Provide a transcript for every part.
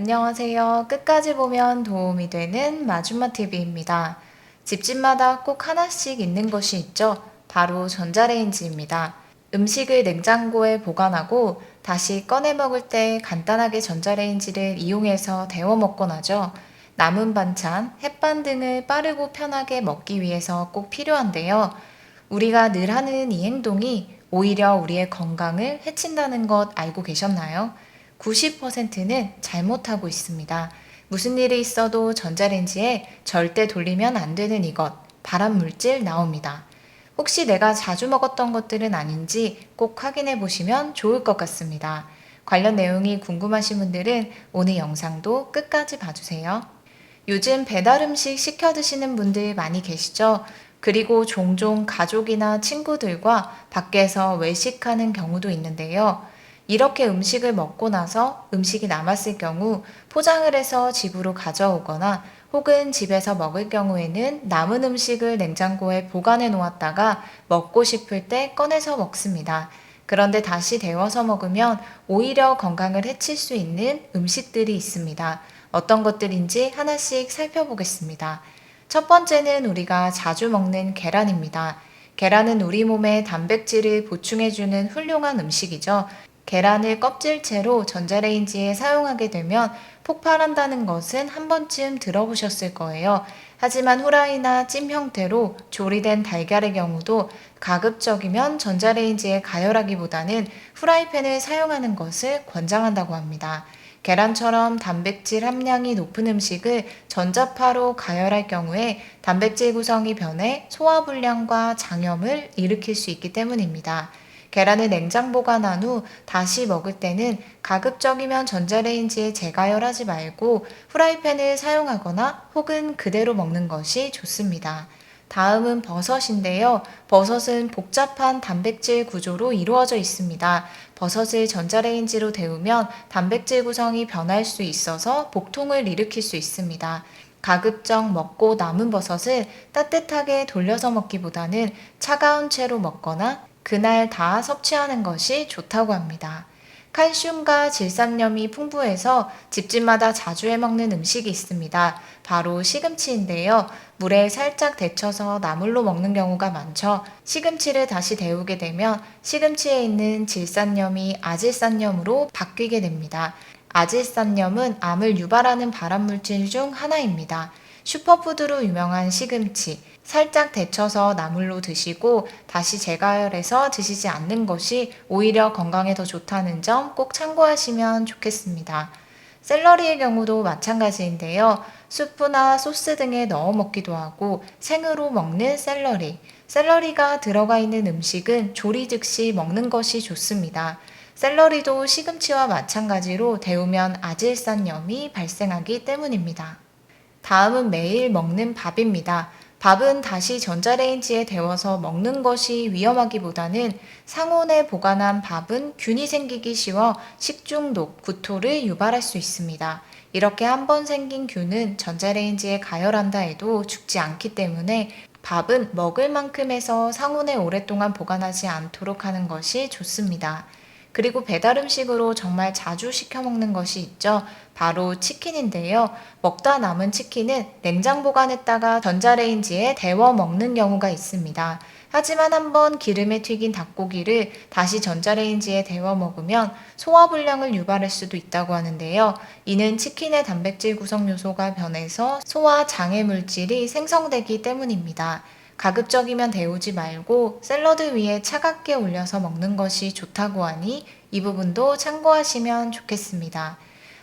안녕하세요. 끝까지 보면 도움이 되는 마줌마TV입니다. 집집마다 꼭 하나씩 있는 것이 있죠. 바로 전자레인지입니다. 음식을 냉장고에 보관하고 다시 꺼내 먹을 때 간단하게 전자레인지를 이용해서 데워 먹곤 하죠. 남은 반찬, 햇반 등을 빠르고 편하게 먹기 위해서 꼭 필요한데요. 우리가 늘 하는 이 행동이 오히려 우리의 건강을 해친다는 것 알고 계셨나요? 90%는 잘못하고 있습니다. 무슨 일이 있어도 전자레인지에 절대 돌리면 안 되는 이것, 발암 물질 나옵니다. 혹시 내가 자주 먹었던 것들은 아닌지 꼭 확인해 보시면 좋을 것 같습니다. 관련 내용이 궁금하신 분들은 오늘 영상도 끝까지 봐주세요. 요즘 배달 음식 시켜 드시는 분들 많이 계시죠? 그리고 종종 가족이나 친구들과 밖에서 외식하는 경우도 있는데요. 이렇게 음식을 먹고 나서 음식이 남았을 경우 포장을 해서 집으로 가져오거나 혹은 집에서 먹을 경우에는 남은 음식을 냉장고에 보관해 놓았다가 먹고 싶을 때 꺼내서 먹습니다. 그런데 다시 데워서 먹으면 오히려 건강을 해칠 수 있는 음식들이 있습니다. 어떤 것들인지 하나씩 살펴보겠습니다. 첫 번째는 우리가 자주 먹는 계란입니다. 계란은 우리 몸에 단백질을 보충해주는 훌륭한 음식이죠. 계란을 껍질째로 전자레인지에 사용하게 되면 폭발한다는 것은 한 번쯤 들어보셨을 거예요. 하지만 후라이나 찜 형태로 조리된 달걀의 경우도 가급적이면 전자레인지에 가열하기보다는 후라이팬을 사용하는 것을 권장한다고 합니다. 계란처럼 단백질 함량이 높은 음식을 전자파로 가열할 경우에 단백질 구성이 변해 소화불량과 장염을 일으킬 수 있기 때문입니다. 계란을 냉장 보관한 후 다시 먹을 때는 가급적이면 전자레인지에 재가열하지 말고 후라이팬을 사용하거나 혹은 그대로 먹는 것이 좋습니다. 다음은 버섯인데요. 버섯은 복잡한 단백질 구조로 이루어져 있습니다. 버섯을 전자레인지로 데우면 단백질 구성이 변할 수 있어서 복통을 일으킬 수 있습니다. 가급적 먹고 남은 버섯을 따뜻하게 돌려서 먹기보다는 차가운 채로 먹거나 그날 다 섭취하는 것이 좋다고 합니다. 칼슘과 질산염이 풍부해서 집집마다 자주 해먹는 음식이 있습니다. 바로 시금치인데요. 물에 살짝 데쳐서 나물로 먹는 경우가 많죠. 시금치를 다시 데우게 되면 시금치에 있는 질산염이 아질산염으로 바뀌게 됩니다. 아질산염은 암을 유발하는 발암물질 중 하나입니다. 슈퍼푸드로 유명한 시금치, 살짝 데쳐서 나물로 드시고 다시 재가열해서 드시지 않는 것이 오히려 건강에 더 좋다는 점 꼭 참고하시면 좋겠습니다. 샐러리의 경우도 마찬가지인데요. 수프나 소스 등에 넣어 먹기도 하고 생으로 먹는 샐러리. 샐러리가 들어가 있는 음식은 조리 즉시 먹는 것이 좋습니다. 샐러리도 시금치와 마찬가지로 데우면 아질산염이 발생하기 때문입니다. 다음은 매일 먹는 밥입니다. 밥은 다시 전자레인지에 데워서 먹는 것이 위험하기보다는 상온에 보관한 밥은 균이 생기기 쉬워 식중독, 구토를 유발할 수 있습니다. 이렇게 한 번 생긴 균은 전자레인지에 가열한다 해도 죽지 않기 때문에 밥은 먹을 만큼 해서 상온에 오랫동안 보관하지 않도록 하는 것이 좋습니다. 그리고 배달 음식으로 정말 자주 시켜 먹는 것이 있죠. 바로 치킨인데요. 먹다 남은 치킨은 냉장 보관했다가 전자레인지에 데워 먹는 경우가 있습니다. 하지만 한번 기름에 튀긴 닭고기를 다시 전자레인지에 데워 먹으면 소화불량을 유발할 수도 있다고 하는데요. 이는 치킨의 단백질 구성 요소가 변해서 소화 장애 물질이 생성되기 때문입니다. 가급적이면 데우지 말고 샐러드 위에 차갑게 올려서 먹는 것이 좋다고 하니 이 부분도 참고하시면 좋겠습니다.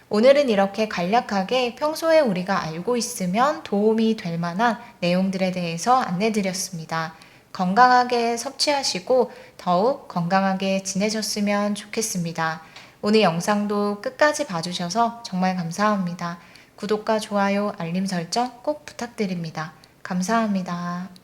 오늘은 이렇게 간략하게 평소에 우리가 알고 있으면 도움이 될 만한 내용들에 대해서 안내드렸습니다. 건강하게 섭취하시고 더욱 건강하게 지내셨으면 좋겠습니다. 오늘 영상도 끝까지 봐주셔서 정말 감사합니다. 구독과 좋아요, 알림 설정 꼭 부탁드립니다. 감사합니다.